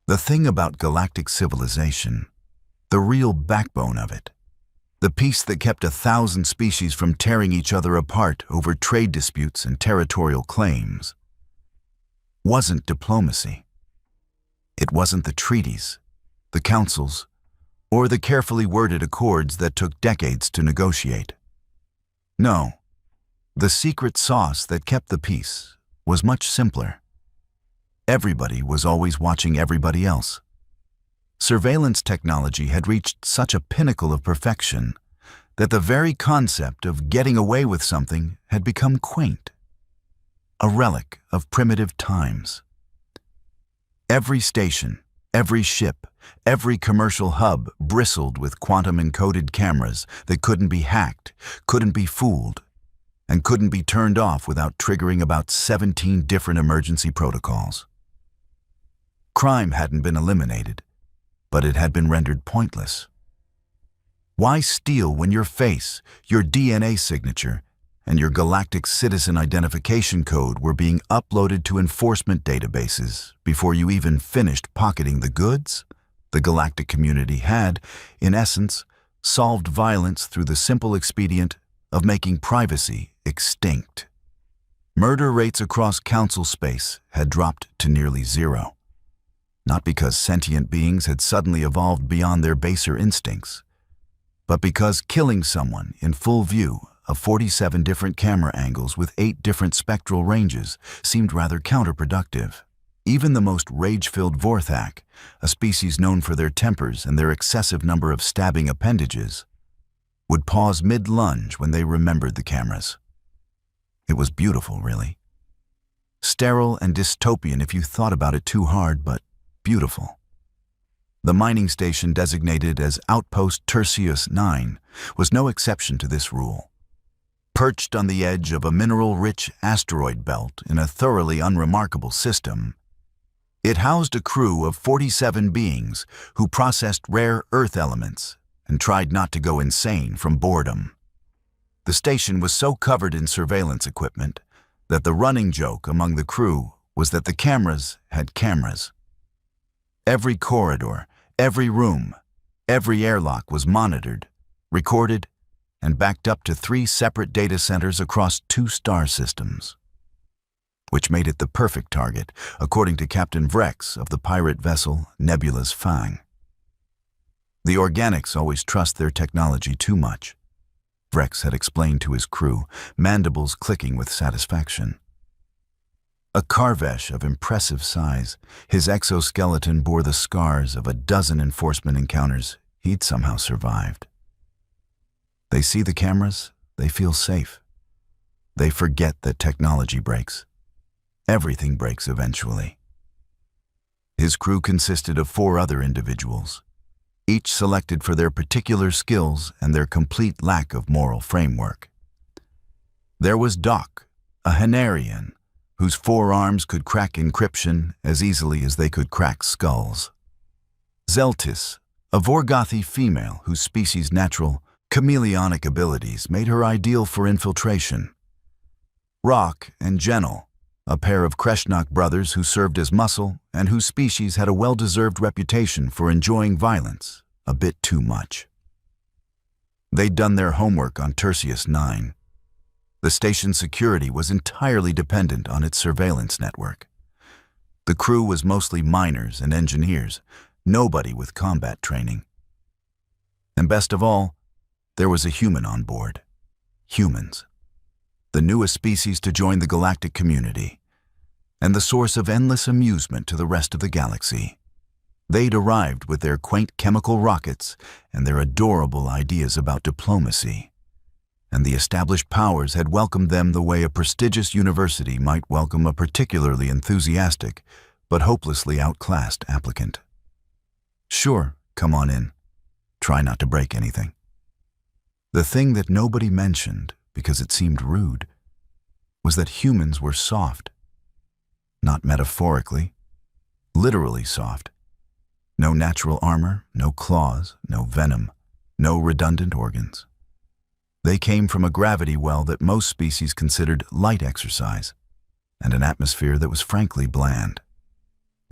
The thing about galactic civilization, the real backbone of it, the piece that kept 1,000 species from tearing each other apart over trade disputes and territorial claims, wasn't diplomacy. It wasn't the treaties, the councils, or the carefully worded accords that took decades to negotiate. No, the secret sauce that kept the peace was much simpler. Everybody was always watching everybody else. Surveillance technology had reached such a pinnacle of perfection that the very concept of getting away with something had become quaint, a relic of primitive times. Every station, every ship, every commercial hub bristled with quantum-encoded cameras that couldn't be hacked, couldn't be fooled, and couldn't be turned off without triggering about 17 different emergency protocols. Crime hadn't been eliminated, but it had been rendered pointless. Why steal when your face, your DNA signature, and your galactic citizen identification code were being uploaded to enforcement databases before you even finished pocketing the goods? The galactic community had, in essence, solved violence through the simple expedient of making privacy extinct. Murder rates across council space had dropped to nearly zero. Not because sentient beings had suddenly evolved beyond their baser instincts, but because killing someone in full view of 47 different camera angles with 8 different spectral ranges seemed rather counterproductive. Even the most rage-filled Vorthak, a species known for their tempers and their excessive number of stabbing appendages, would pause mid-lunge when they remembered the cameras. It was beautiful, really. Sterile and dystopian if you thought about it too hard, but beautiful. The mining station designated as Outpost Tertius 9 was no exception to this rule. Perched on the edge of a mineral-rich asteroid belt in a thoroughly unremarkable system, it housed a crew of 47 beings who processed rare Earth elements and tried not to go insane from boredom. The station was so covered in surveillance equipment that the running joke among the crew was that the cameras had cameras. Every corridor, every room, every airlock was monitored, recorded, and backed up to 3 separate data centers across 2 star systems, which made it the perfect target, according to Captain Vrex of the pirate vessel Nebula's Fang. The organics always trust their technology too much, Vrex had explained to his crew, mandibles clicking with satisfaction. A Karvesh of impressive size, his exoskeleton bore the scars of a dozen enforcement encounters he'd somehow survived. They see the cameras, they feel safe. They forget that technology breaks. Everything breaks eventually. His crew consisted of 4 other individuals, each selected for their particular skills and their complete lack of moral framework. There was Doc, a Hanarian, whose 4 arms could crack encryption as easily as they could crack skulls. Zeltis, a Vorgothi female whose species' natural, chameleonic abilities made her ideal for infiltration. Rock and Genel, a pair of Kreshnok brothers who served as muscle and whose species had a well-deserved reputation for enjoying violence a bit too much. They'd done their homework on Tertius 9. The station's security was entirely dependent on its surveillance network. The crew was mostly miners and engineers, nobody with combat training. And best of all, there was a human on board. Humans. The newest species to join the galactic community, and the source of endless amusement to the rest of the galaxy. They'd arrived with their quaint chemical rockets and their adorable ideas about diplomacy, and the established powers had welcomed them the way a prestigious university might welcome a particularly enthusiastic but hopelessly outclassed applicant. Sure, come on in. Try not to break anything. The thing that nobody mentioned, because it seemed rude, was that humans were soft. Not metaphorically, literally soft. No natural armor, no claws, no venom, no redundant organs. They came from a gravity well that most species considered light exercise, and an atmosphere that was frankly bland.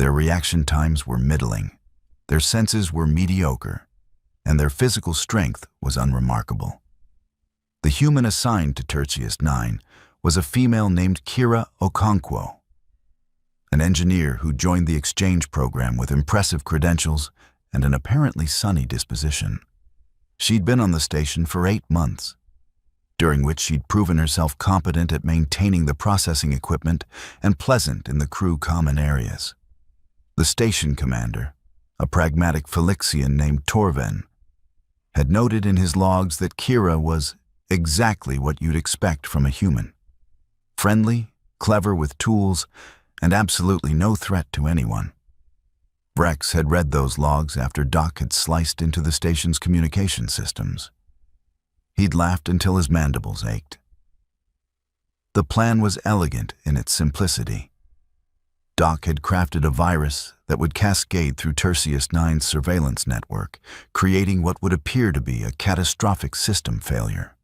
Their reaction times were middling, their senses were mediocre, and their physical strength was unremarkable. The human assigned to Tertius 9 was a female named Kira Okonkwo, an engineer who joined the exchange program with impressive credentials and an apparently sunny disposition. She'd been on the station for 8 months, during which she'd proven herself competent at maintaining the processing equipment and pleasant in the crew common areas. The station commander, a pragmatic Felixian named Torven, had noted in his logs that Kira was exactly what you'd expect from a human. Friendly, clever with tools, and absolutely no threat to anyone. Vrex had read those logs after Doc had sliced into the station's communication systems. He'd laughed until his mandibles ached. The plan was elegant in its simplicity. Doc had crafted a virus that would cascade through Tertius 9's surveillance network, creating what would appear to be a catastrophic system failure.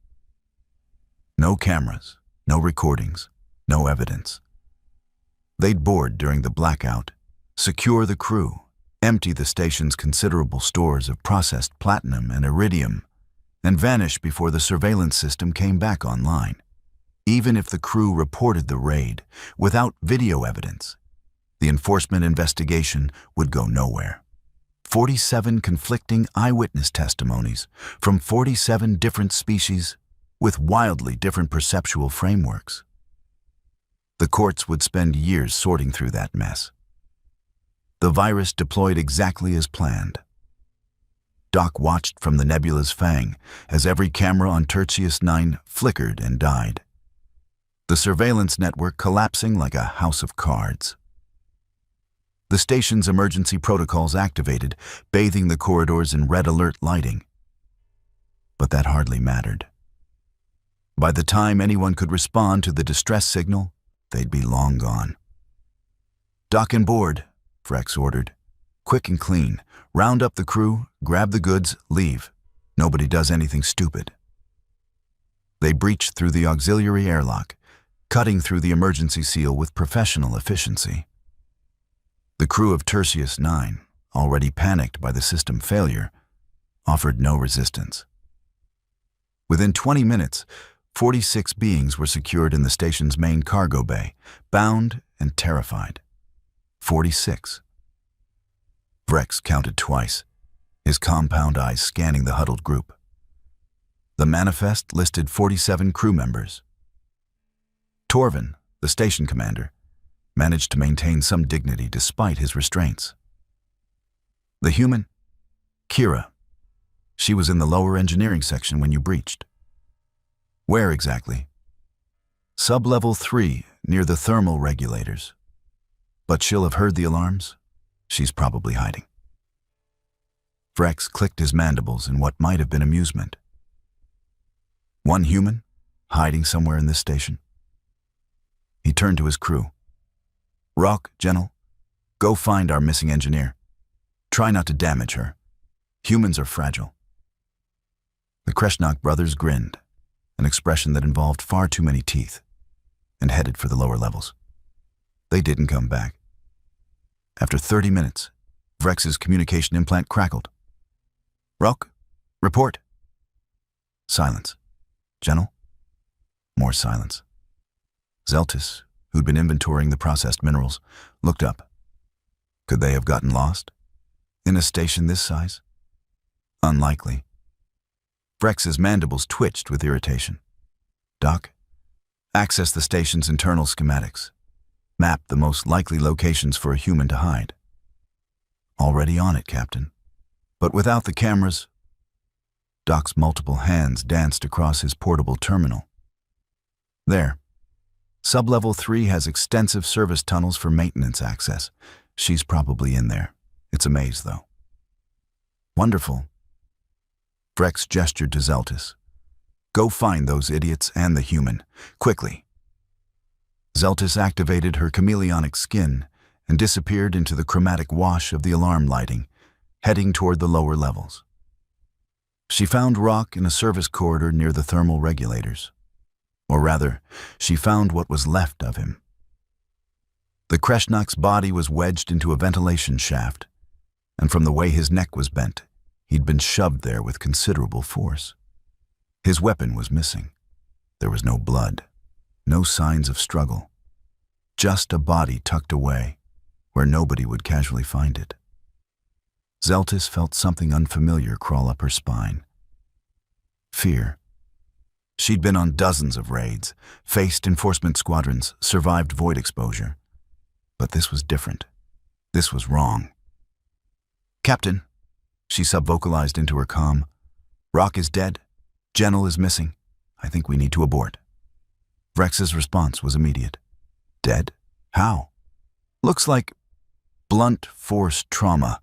No cameras, no recordings, no evidence. They'd board during the blackout, secure the crew, empty the station's considerable stores of processed platinum and iridium, and vanish before the surveillance system came back online. Even if the crew reported the raid, without video evidence, the enforcement investigation would go nowhere. 47 conflicting eyewitness testimonies from 47 different species with wildly different perceptual frameworks. The courts would spend years sorting through that mess. The virus deployed exactly as planned. Doc watched from the nebula's fang as every camera on Tertius 9 flickered and died, the surveillance network collapsing like a house of cards. The station's emergency protocols activated, bathing the corridors in red alert lighting. But that hardly mattered. By the time anyone could respond to the distress signal, they'd be long gone. "Dock and board," Vrex ordered. "Quick and clean. Round up the crew, grab the goods, leave. Nobody does anything stupid." They breached through the auxiliary airlock, cutting through the emergency seal with professional efficiency. The crew of Tertius 9, already panicked by the system failure, offered no resistance. Within 20 minutes, 46 beings were secured in the station's main cargo bay, bound and terrified. 46. Vrex counted twice, his compound eyes scanning the huddled group. The manifest listed 47 crew members. Torven, the station commander, managed to maintain some dignity despite his restraints. The human? Kira. She was in the lower engineering section when you breached. Where exactly? Sub-level 3, near the thermal regulators. But she'll have heard the alarms. She's probably hiding. Vrex clicked his mandibles in what might have been amusement. One human, hiding somewhere in this station? He turned to his crew. "Rock, Genel, go find our missing engineer. Try not to damage her. Humans are fragile." The Kreshnak brothers grinned, an expression that involved far too many teeth, and headed for the lower levels. They didn't come back. After 30 minutes, Vrex's communication implant crackled. "Rock, report." Silence. "Genel?" More silence. Zeltis, who'd been inventorying the processed minerals, looked up. Could they have gotten lost? In a station this size? Unlikely. Vrex's mandibles twitched with irritation. "Doc, access the station's internal schematics. Map the most likely locations for a human to hide." "Already on it, Captain. But without the cameras..." Doc's multiple hands danced across his portable terminal. "There. Sub-level 3 has extensive service tunnels for maintenance access. She's probably in there. It's a maze, though." "Wonderful." Vrex gestured to Zeltis. "Go find those idiots and the human, quickly." Zeltis activated her chameleonic skin and disappeared into the chromatic wash of the alarm lighting, heading toward the lower levels. She found Rock in a service corridor near the thermal regulators. Or rather, she found what was left of him. The Kreshnak's body was wedged into a ventilation shaft, and from the way his neck was bent, he'd been shoved there with considerable force. His weapon was missing. There was no blood, no signs of struggle, just a body tucked away where nobody would casually find it. Zeltis felt something unfamiliar crawl up her spine. Fear. She'd been on dozens of raids, faced enforcement squadrons, survived void exposure. But this was different. This was wrong. "Captain," she subvocalized into her comm, "Rock is dead. Genel is missing. I think we need to abort." Vrex's response was immediate. "Dead? How?" "Looks like blunt force trauma.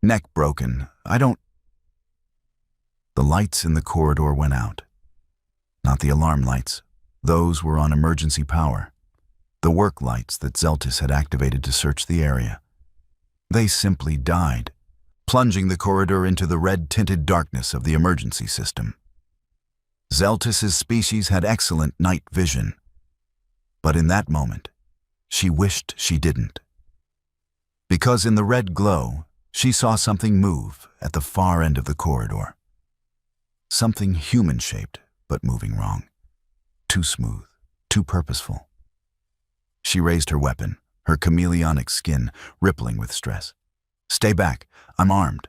Neck broken. I don't..." The lights in the corridor went out. Not the alarm lights. Those were on emergency power. The work lights that Zeltis had activated to search the area. They simply died, plunging the corridor into the red-tinted darkness of the emergency system. Zeltis's species had excellent night vision, but in that moment, she wished she didn't. Because in the red glow, she saw something move at the far end of the corridor. Something human-shaped, but moving wrong. Too smooth, too purposeful. She raised her weapon, her chameleonic skin rippling with stress. "Stay back, I'm armed."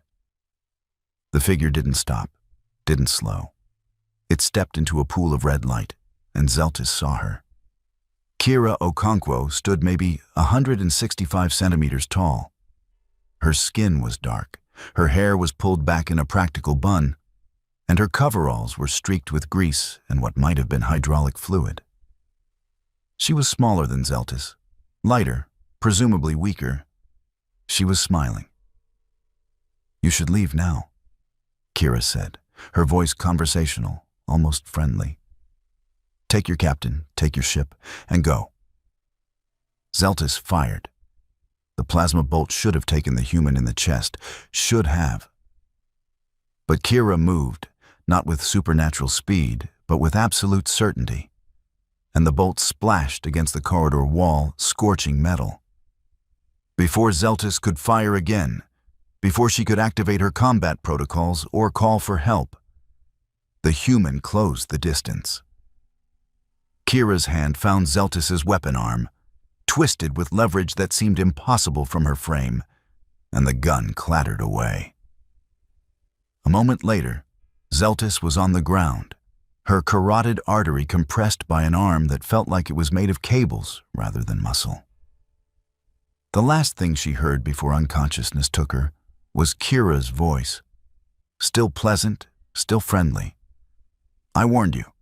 The figure didn't stop, didn't slow. It stepped into a pool of red light, and Zeltis saw her. Kira Okonkwo stood maybe 165 centimeters tall. Her skin was dark, her hair was pulled back in a practical bun, and her coveralls were streaked with grease and what might have been hydraulic fluid. She was smaller than Zeltis, lighter, presumably weaker. She was smiling. "You should leave now," Kira said, her voice conversational, almost friendly. "Take your captain, take your ship, and go." Zeltis fired. The plasma bolt should have taken the human in the chest, should have. But Kira moved, not with supernatural speed, but with absolute certainty, and the bolt splashed against the corridor wall, scorching metal. Before Zeltis could fire again, before she could activate her combat protocols or call for help, the human closed the distance. Kira's hand found Zeltis's weapon arm, twisted with leverage that seemed impossible from her frame, and the gun clattered away. A moment later, Zeltis was on the ground, her carotid artery compressed by an arm that felt like it was made of cables rather than muscle. The last thing she heard before unconsciousness took her was Kira's voice, still pleasant, still friendly. "I warned you."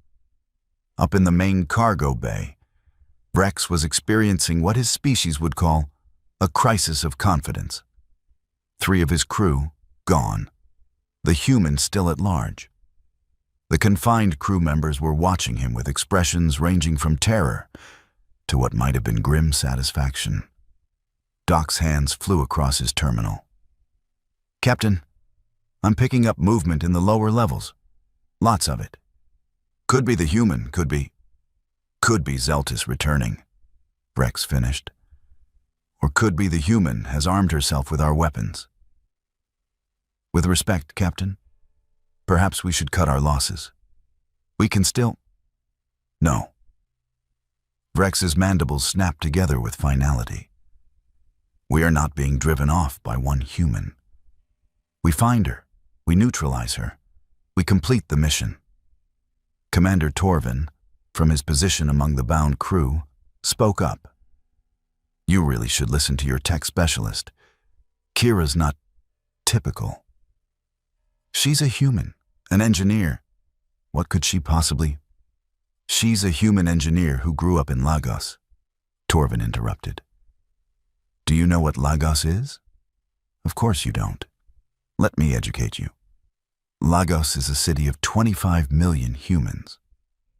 Up in the main cargo bay, Vrex was experiencing what his species would call a crisis of confidence. 3 of his crew gone, the human still at large. The confined crew members were watching him with expressions ranging from terror to what might have been grim satisfaction. Doc's hands flew across his terminal. "Captain, I'm picking up movement in the lower levels. Lots of it. Could be the human, could be Zeltis returning," Vrex finished. "Or could be the human has armed herself with our weapons. With respect, Captain, perhaps we should cut our losses. We can still..." "No." Vrex's mandibles snapped together with finality. "We are not being driven off by one human. We find her, we neutralize her, we complete the mission." Commander Torvin, from his position among the bound crew, spoke up. "You really should listen to your tech specialist. Kira's not typical. She's a human, an engineer. What could she possibly..." "She's a human engineer who grew up in Lagos," Torvin interrupted. "Do you know what Lagos is? Of course you don't. Let me educate you. Lagos is a city of 25 million humans,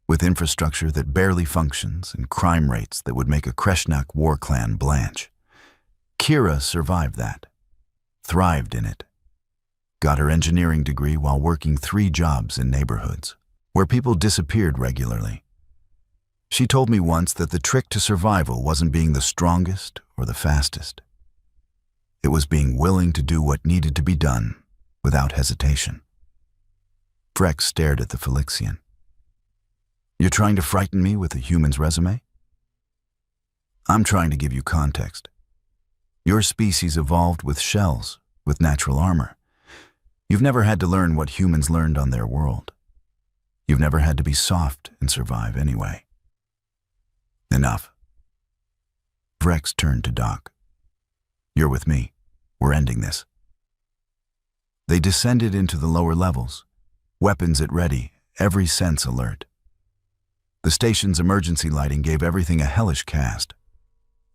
with infrastructure that barely functions and crime rates that would make a Kreshnak war clan blanch. Kira survived that, thrived in it, got her engineering degree while working 3 jobs in neighborhoods where people disappeared regularly. She told me once that the trick to survival wasn't being the strongest or the fastest. It was being willing to do what needed to be done without hesitation. Vrex stared at the Felixian. You're trying to frighten me with a human's resume? I'm trying to give you context. Your species evolved with shells, with natural armor. You've never had to learn what humans learned on their world. You've never had to be soft and survive anyway. Enough. Vrex turned to Doc. You're with me. We're ending this. They descended into the lower levels, weapons at ready, every sense alert. The station's emergency lighting gave everything a hellish cast.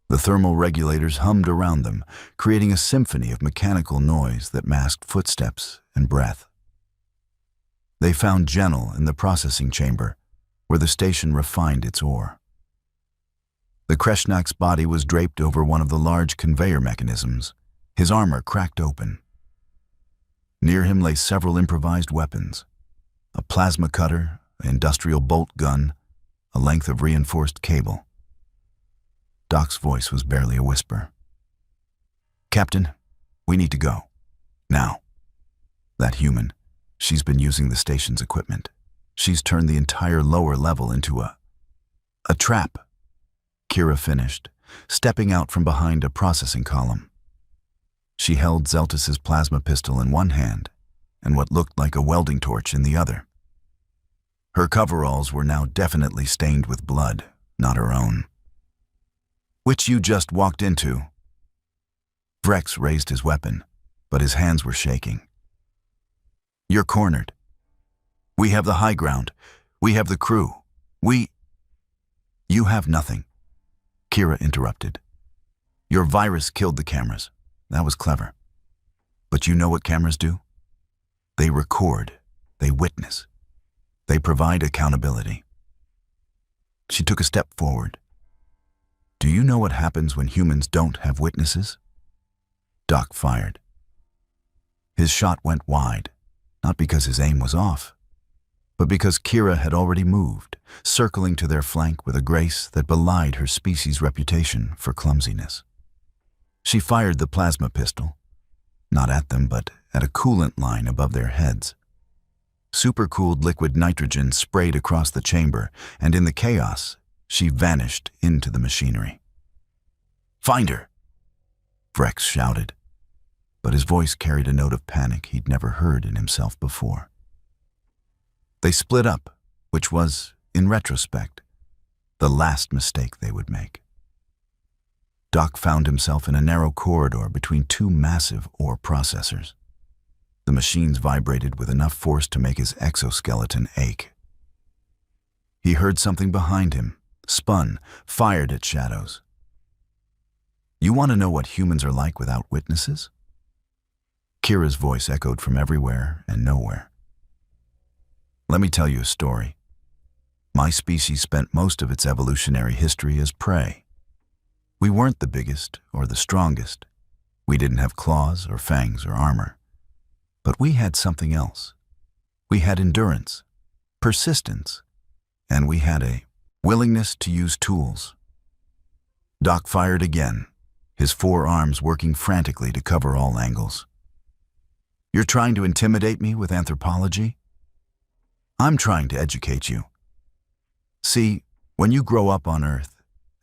The thermal regulators hummed around them, creating a symphony of mechanical noise that masked footsteps and breath. They found Genel in the processing chamber, where the station refined its ore. The Kreshnak's body was draped over one of the large conveyor mechanisms, his armor cracked open. Near him lay several improvised weapons, a plasma cutter, an industrial bolt gun, a length of reinforced cable. Doc's voice was barely a whisper. Captain, we need to go. Now. That human, she's been using the station's equipment. She's turned the entire lower level into a trap. Kira finished, stepping out from behind a processing column. She held Zeltis's plasma pistol in one hand and what looked like a welding torch in the other. Her coveralls were now definitely stained with blood, not her own. Which you just walked into. Vrex raised his weapon, but his hands were shaking. You're cornered. We have the high ground. We have the crew. You have nothing. Kira interrupted. Your virus killed the cameras. That was clever. But you know what cameras do? They record. They witness. They provide accountability. She took a step forward. Do you know what happens when humans don't have witnesses? Doc fired. His shot went wide, not because his aim was off, but because Kira had already moved, circling to their flank with a grace that belied her species' reputation for clumsiness. She fired the plasma pistol, not at them, but at a coolant line above their heads. Supercooled liquid nitrogen sprayed across the chamber, and in the chaos, she vanished into the machinery. Find her! Vrex shouted, but his voice carried a note of panic he'd never heard in himself before. They split up, which was, in retrospect, the last mistake they would make. Doc found himself in a narrow corridor between two massive ore processors. The machines vibrated with enough force to make his exoskeleton ache. He heard something behind him, spun, fired at shadows. You want to know what humans are like without witnesses? Kira's voice echoed from everywhere and nowhere. Let me tell you a story. My species spent most of its evolutionary history as prey. We weren't the biggest or the strongest. We didn't have claws or fangs or armor. But we had something else. We had endurance, persistence, and we had a willingness to use tools. Doc fired again, his four arms working frantically to cover all angles. You're trying to intimidate me with anthropology? I'm trying to educate you. See, when you grow up on Earth,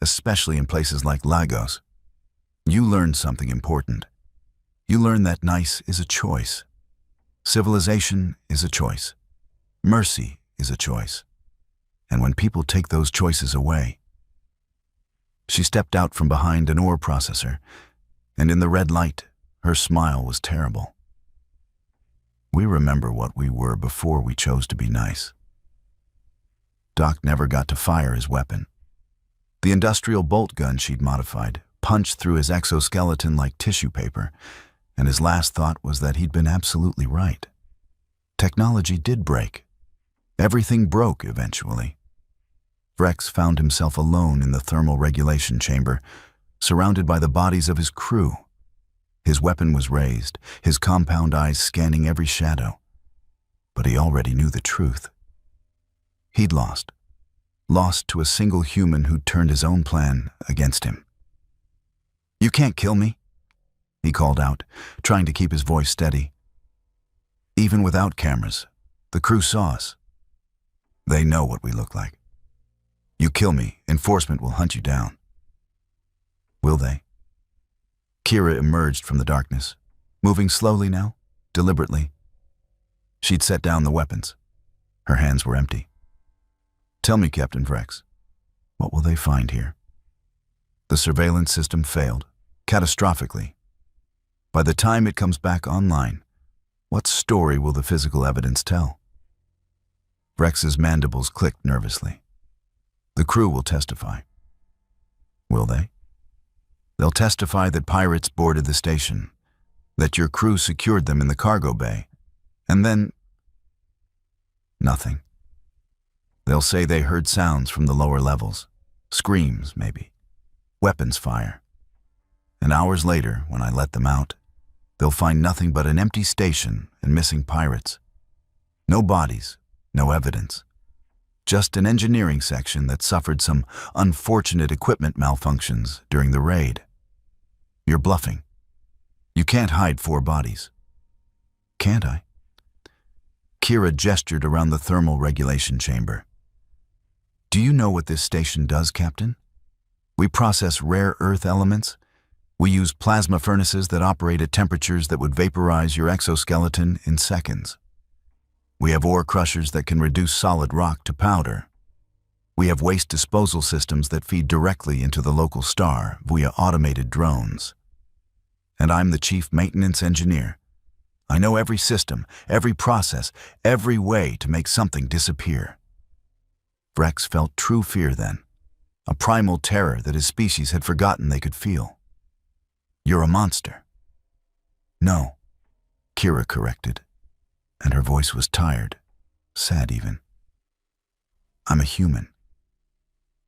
especially in places like Lagos, you learn something important. You learn that nice is a choice. Civilization is a choice. Mercy is a choice. And when people take those choices away... She stepped out from behind an ore processor, and in the red light, her smile was terrible. We remember what we were before we chose to be nice. Doc never got to fire his weapon. The industrial bolt gun she'd modified punched through his exoskeleton like tissue paper, and his last thought was that he'd been absolutely right. Technology did break. Everything broke eventually. Vrex found himself alone in the thermal regulation chamber, surrounded by the bodies of his crew. His weapon was raised, his compound eyes scanning every shadow. But he already knew the truth. He'd lost. lost to a single human who turned his own plan against him. "You can't kill me," he called out, trying to keep his voice steady. "Even without cameras, the crew saw us. They know what we look like. You kill me, enforcement will hunt you down." "Will they?" Kira emerged from the darkness, moving slowly now, deliberately. She'd set down the weapons. Her hands were empty. "Tell me, Captain Vrex, what will they find here?" The surveillance system failed, catastrophically. By the time it comes back online, what story will the physical evidence tell? Vrex's mandibles clicked nervously. "The crew will testify." Will they? They'll testify that pirates boarded the station, that your crew secured them in the cargo bay, and then nothing. They'll say they heard sounds from the lower levels, screams maybe, weapons fire. And hours later, when I let them out, they'll find nothing but an empty station and missing pirates. No bodies, no evidence. Just an engineering section that suffered some unfortunate equipment malfunctions during the raid. You're bluffing. You can't hide 4 bodies. Can't I? Kira gestured around the thermal regulation chamber. "Do you know what this station does, Captain? We process rare earth elements. We use plasma furnaces that operate at temperatures that would vaporize your exoskeleton in seconds. We have ore crushers that can reduce solid rock to powder. We have waste disposal systems that feed directly into the local star via automated drones. And I'm the chief maintenance engineer. I know every system, every process, every way to make something disappear." Vrex felt true fear then, a primal terror that his species had forgotten they could feel. "You're a monster." "No," Kira corrected, and her voice was tired, sad even. "I'm a human,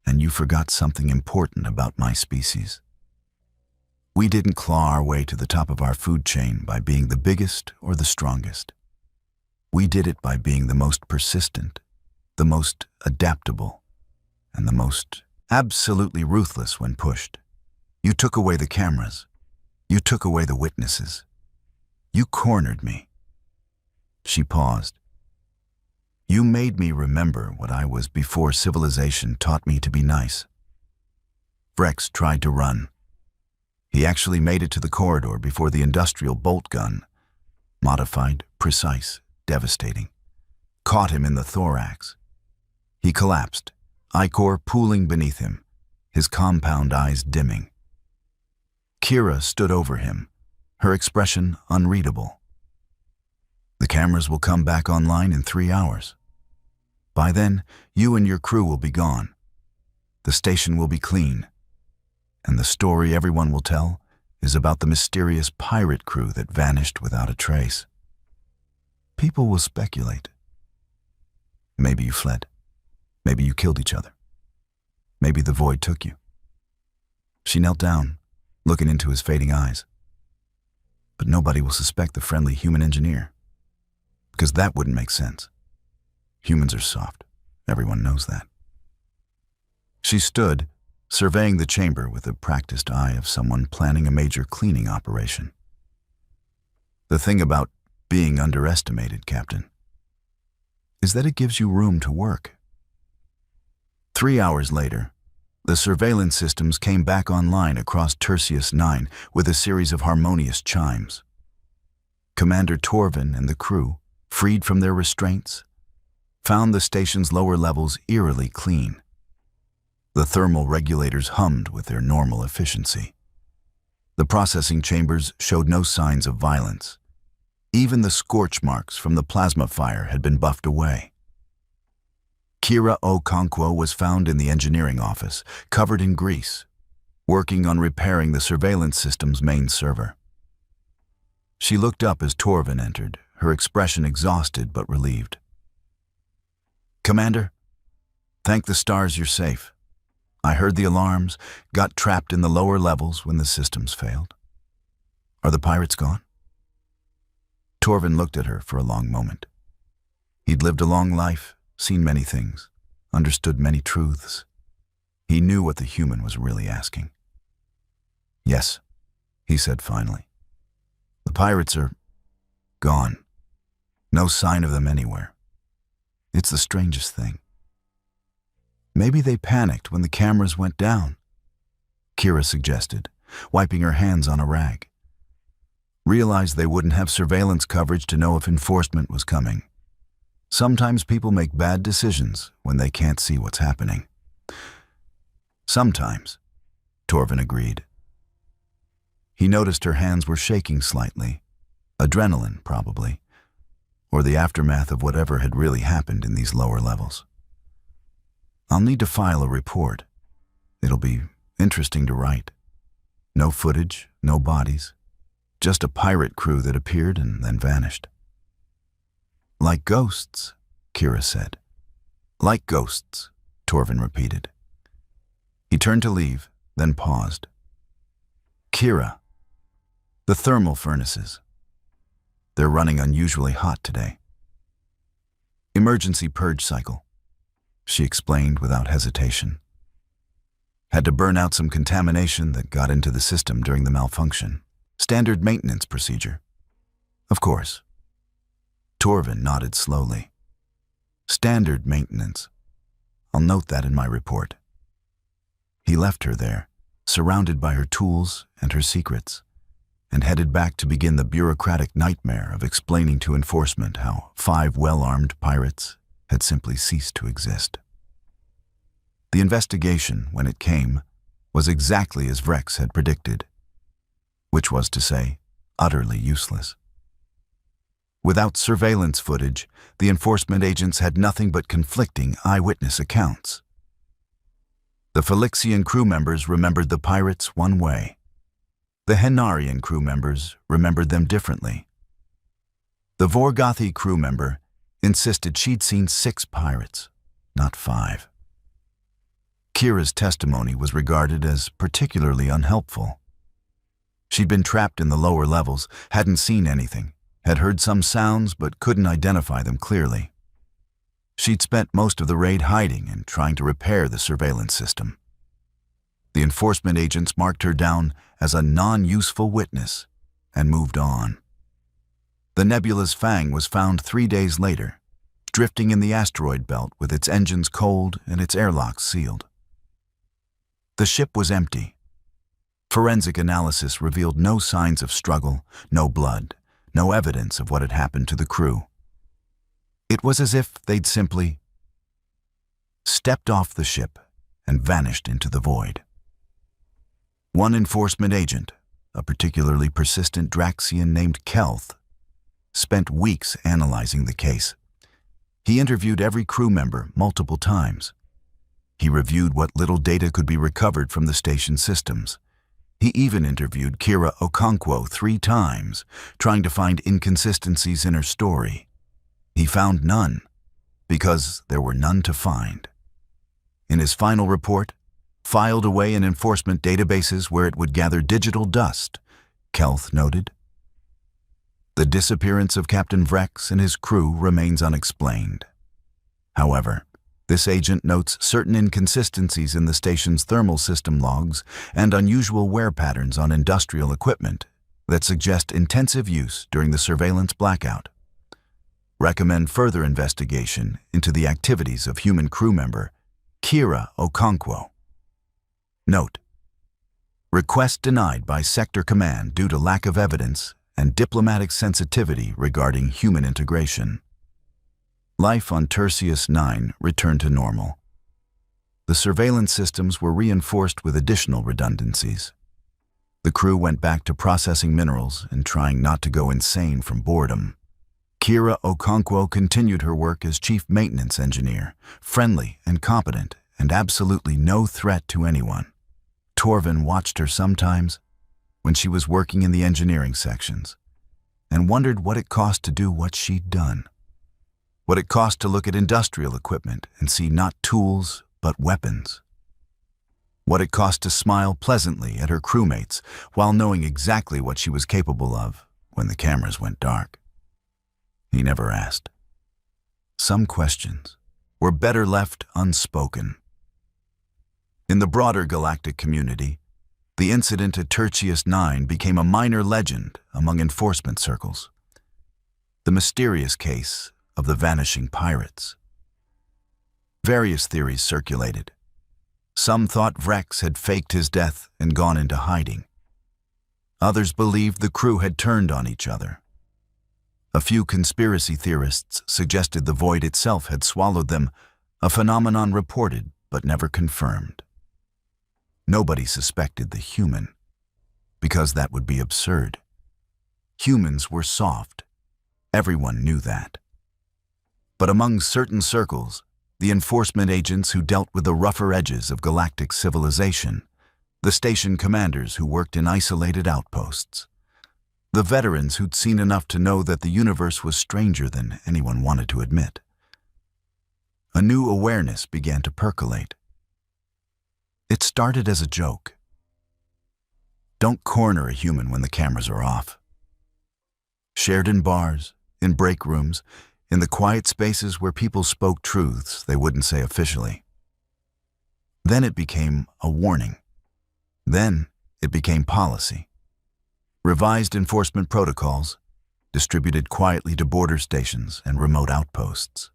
and you forgot something important about my species. We didn't claw our way to the top of our food chain by being the biggest or the strongest. We did it by being the most persistent, the most adaptable, and the most absolutely ruthless when pushed. You took away the cameras. You took away the witnesses. You cornered me." She paused. "You made me remember what I was before civilization taught me to be nice." Vrex tried to run. He actually made it to the corridor before the industrial bolt gun, modified, precise, devastating, caught him in the thorax. He collapsed, ichor pooling beneath him, his compound eyes dimming. Kira stood over him, her expression unreadable. "The cameras will come back online in 3 hours. By then, you and your crew will be gone. The station will be clean. And the story everyone will tell is about the mysterious pirate crew that vanished without a trace. People will speculate. Maybe you fled. Maybe you killed each other. Maybe the void took you." She knelt down, looking into his fading eyes. "But nobody will suspect the friendly human engineer, because that wouldn't make sense. Humans are soft. Everyone knows that." She stood, surveying the chamber with the practiced eye of someone planning a major cleaning operation. "The thing about being underestimated, Captain, is that it gives you room to work." 3 hours later, the surveillance systems came back online across Tertius 9 with a series of harmonious chimes. Commander Torvin and the crew, freed from their restraints, found the station's lower levels eerily clean. The thermal regulators hummed with their normal efficiency. The processing chambers showed no signs of violence. Even the scorch marks from the plasma fire had been buffed away. Kira Okonkwo was found in the engineering office, covered in grease, working on repairing the surveillance system's main server. She looked up as Torvin entered, her expression exhausted but relieved. "Commander, thank the stars you're safe. I heard the alarms, got trapped in the lower levels when the systems failed. Are the pirates gone?" Torvin looked at her for a long moment. He'd lived a long life, seen many things. understood many truths. He knew what the human was really asking. "Yes," he said finally. "The pirates are gone. No sign of them anywhere. It's the strangest thing. Maybe they panicked when the cameras went down," Kira suggested, wiping her hands on a rag. "Realized they wouldn't have surveillance coverage to know if enforcement was coming. Sometimes people make bad decisions when they can't see what's happening." "Sometimes," Torvin agreed. He noticed her hands were shaking slightly. Adrenaline, probably, or the aftermath of whatever had really happened in these lower levels. "I'll need to file a report. It'll be interesting to write. No footage, no bodies. Just a pirate crew that appeared and then vanished." "Like ghosts," Kira said. "Like ghosts," Torvin repeated. He turned to leave, then paused. "Kira, the thermal furnaces. They're running unusually hot today." "Emergency purge cycle," she explained without hesitation. "Had to burn out some contamination that got into the system during the malfunction. Standard maintenance procedure." "Of course." Torvin nodded slowly. "Standard maintenance. I'll note that in my report." He left her there, surrounded by her tools and her secrets, and headed back to begin the bureaucratic nightmare of explaining to enforcement how 5 well-armed pirates had simply ceased to exist. The investigation, when it came, was exactly as Vrex had predicted, which was to say, utterly useless. Without surveillance footage, the enforcement agents had nothing but conflicting eyewitness accounts. The Felixian crew members remembered the pirates one way. The Henarian crew members remembered them differently. The Vorgothi crew member insisted she'd seen 6 pirates, not 5. Kira's testimony was regarded as particularly unhelpful. She'd been trapped in the lower levels, hadn't seen anything, had heard some sounds but couldn't identify them clearly. She'd spent most of the raid hiding and trying to repair the surveillance system. The enforcement agents marked her down as a non-useful witness and moved on. The Nebula's Fang was found 3 days later, drifting in the asteroid belt with its engines cold and its airlocks sealed. The ship was empty. Forensic analysis revealed no signs of struggle, no blood, no evidence of what had happened to the crew. It was as if they'd simply stepped off the ship and vanished into the void. One enforcement agent, a particularly persistent Draxian named Kelth, spent weeks analyzing the case. He interviewed every crew member multiple times. He reviewed what little data could be recovered from the station systems. He even interviewed Kira Okonkwo 3 times, trying to find inconsistencies in her story. He found none, because there were none to find. In his final report, filed away in enforcement databases where it would gather digital dust, Kelth noted, "The disappearance of Captain Vrex and his crew remains unexplained. However, this agent notes certain inconsistencies in the station's thermal system logs and unusual wear patterns on industrial equipment that suggest intensive use during the surveillance blackout. Recommend further investigation into the activities of human crew member Kira Okonkwo. Note: request denied by Sector Command due to lack of evidence and diplomatic sensitivity regarding human integration." Life on Tertius 9 returned to normal. The surveillance systems were reinforced with additional redundancies. The crew went back to processing minerals and trying not to go insane from boredom. Kira Okonkwo continued her work as chief maintenance engineer, friendly and competent and absolutely no threat to anyone. Torvin watched her sometimes when she was working in the engineering sections and wondered what it cost to do what she'd done. What it cost to look at industrial equipment and see not tools, but weapons. What it cost to smile pleasantly at her crewmates while knowing exactly what she was capable of when the cameras went dark. He never asked. Some questions, were better left unspoken. In the broader galactic community, the incident at Tertius 9 became a minor legend among enforcement circles. The mysterious case of the vanishing pirates. Various theories circulated. Some thought Vrex had faked his death and gone into hiding. Others believed the crew had turned on each other. A few conspiracy theorists suggested the void itself had swallowed them, a phenomenon reported but never confirmed. Nobody suspected the human, because that would be absurd. Humans were soft. Everyone knew that. But among certain circles, the enforcement agents who dealt with the rougher edges of galactic civilization, the station commanders who worked in isolated outposts, the veterans who'd seen enough to know that the universe was stranger than anyone wanted to admit. A new awareness began to percolate. It started as a joke. Don't corner a human when the cameras are off. Shared in bars, in break rooms, in the quiet spaces where people spoke truths they wouldn't say officially. Then it became a warning. Then it became policy. Revised enforcement protocols, distributed quietly to border stations and remote outposts.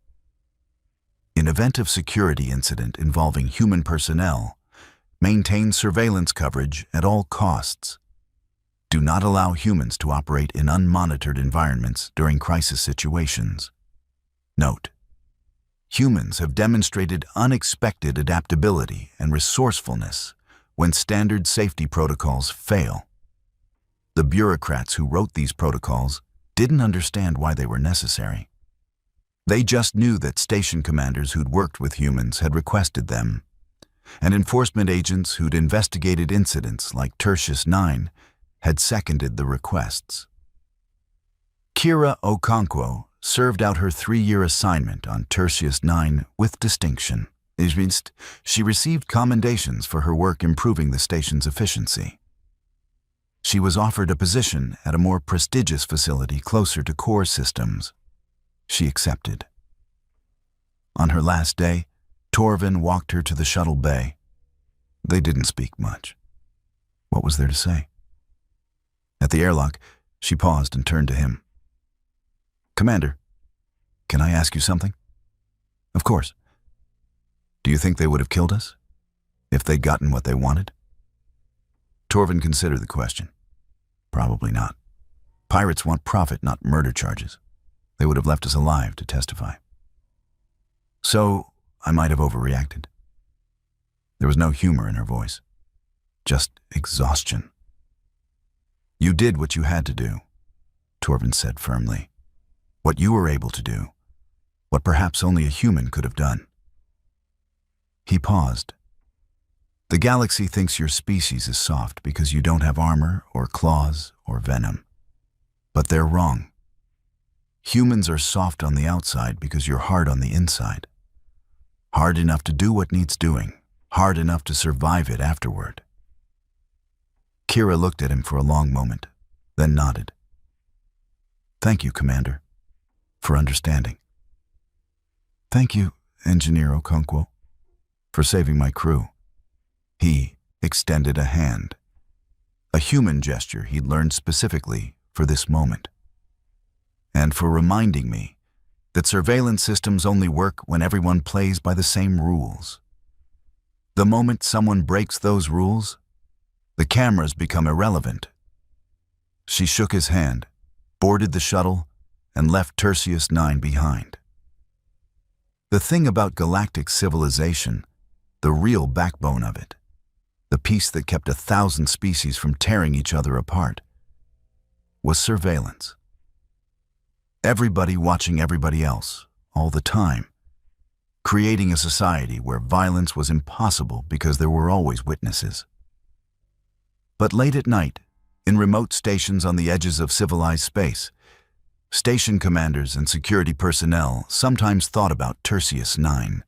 In event of security incident involving human personnel, maintain surveillance coverage at all costs. Do not allow humans to operate in unmonitored environments during crisis situations. Note: humans have demonstrated unexpected adaptability and resourcefulness when standard safety protocols fail. The bureaucrats who wrote these protocols didn't understand why they were necessary. They just knew that station commanders who'd worked with humans had requested them, and enforcement agents who'd investigated incidents like Tertius 9 had seconded the requests. Kira Okonkwo served out her 3-year assignment on Tertius 9 with distinction. It means she received commendations for her work improving the station's efficiency. She was offered a position at a more prestigious facility closer to core systems. She accepted. On her last day, Torvin walked her to the shuttle bay. They didn't speak much. What was there to say? At the airlock, she paused and turned to him. "Commander, can I ask you something?" "Of course." "Do you think they would have killed us if they'd gotten what they wanted?" Torvin considered the question. "Probably not. Pirates want profit, not murder charges. They would have left us alive to testify." "So I might have overreacted." There was no humor in her voice, just exhaustion. "You did what you had to do," Torvin said firmly. "What you were able to do, what perhaps only a human could have done." He paused. "The galaxy thinks your species is soft because you don't have armor or claws or venom. But they're wrong. Humans are soft on the outside because you're hard on the inside. Hard enough to do what needs doing, hard enough to survive it afterward." Kira looked at him for a long moment, then nodded. "Thank you, Commander, for understanding. Thank you, Engineer Okonkwo, for saving my crew." He extended a hand, a human gesture he'd learned specifically for this moment. "And for reminding me that surveillance systems only work when everyone plays by the same rules. The moment someone breaks those rules, the cameras become irrelevant." She shook his hand, boarded the shuttle, and left Tertius 9 behind. The thing about galactic civilization, the real backbone of it, the piece that kept 1,000 species from tearing each other apart, was surveillance. Everybody watching everybody else, all the time, creating a society where violence was impossible because there were always witnesses. But late at night, in remote stations on the edges of civilized space, station commanders and security personnel sometimes thought about Tertius 9.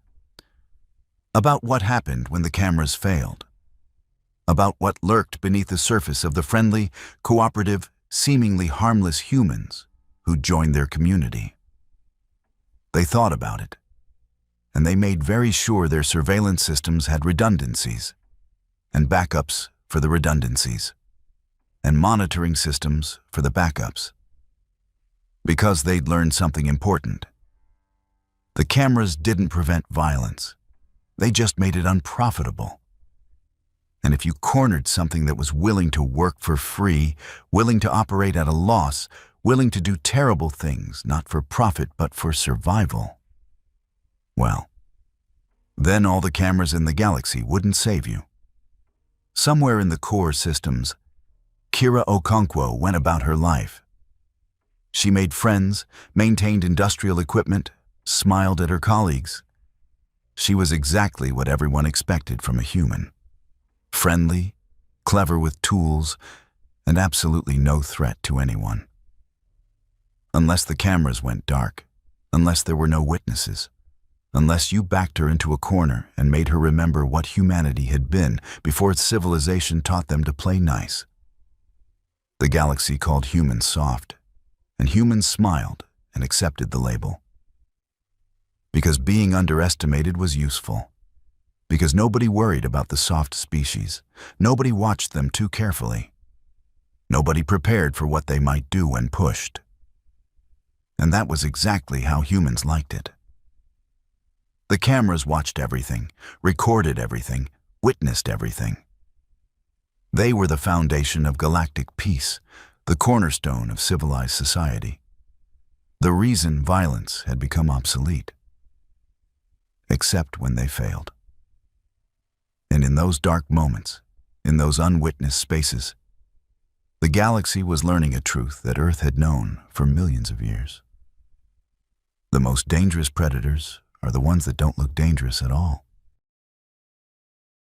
About what happened when the cameras failed. About what lurked beneath the surface of the friendly, cooperative, seemingly harmless humans who joined their community. They thought about it, and they made very sure their surveillance systems had redundancies, and backups for the redundancies, and monitoring systems for the backups. Because they'd learned something important. The cameras didn't prevent violence. They just made it unprofitable. And if you cornered something that was willing to work for free, willing to operate at a loss, willing to do terrible things, not for profit but for survival, well, then all the cameras in the galaxy wouldn't save you. Somewhere in the core systems, Kira Okonkwo went about her life. She made friends, maintained industrial equipment, smiled at her colleagues. She was exactly what everyone expected from a human. Friendly, clever with tools, and absolutely no threat to anyone. Unless the cameras went dark, unless there were no witnesses, unless you backed her into a corner and made her remember what humanity had been before its civilization taught them to play nice. The galaxy called humans soft, and humans smiled and accepted the label. Because being underestimated was useful. Because nobody worried about the soft species. Nobody watched them too carefully. Nobody prepared for what they might do when pushed. And that was exactly how humans liked it. The cameras watched everything, recorded everything, witnessed everything. They were the foundation of galactic peace, the cornerstone of civilized society. The reason violence had become obsolete. Except when they failed. And in those dark moments, in those unwitnessed spaces, the galaxy was learning a truth that Earth had known for millions of years. The most dangerous predators are the ones that don't look dangerous at all.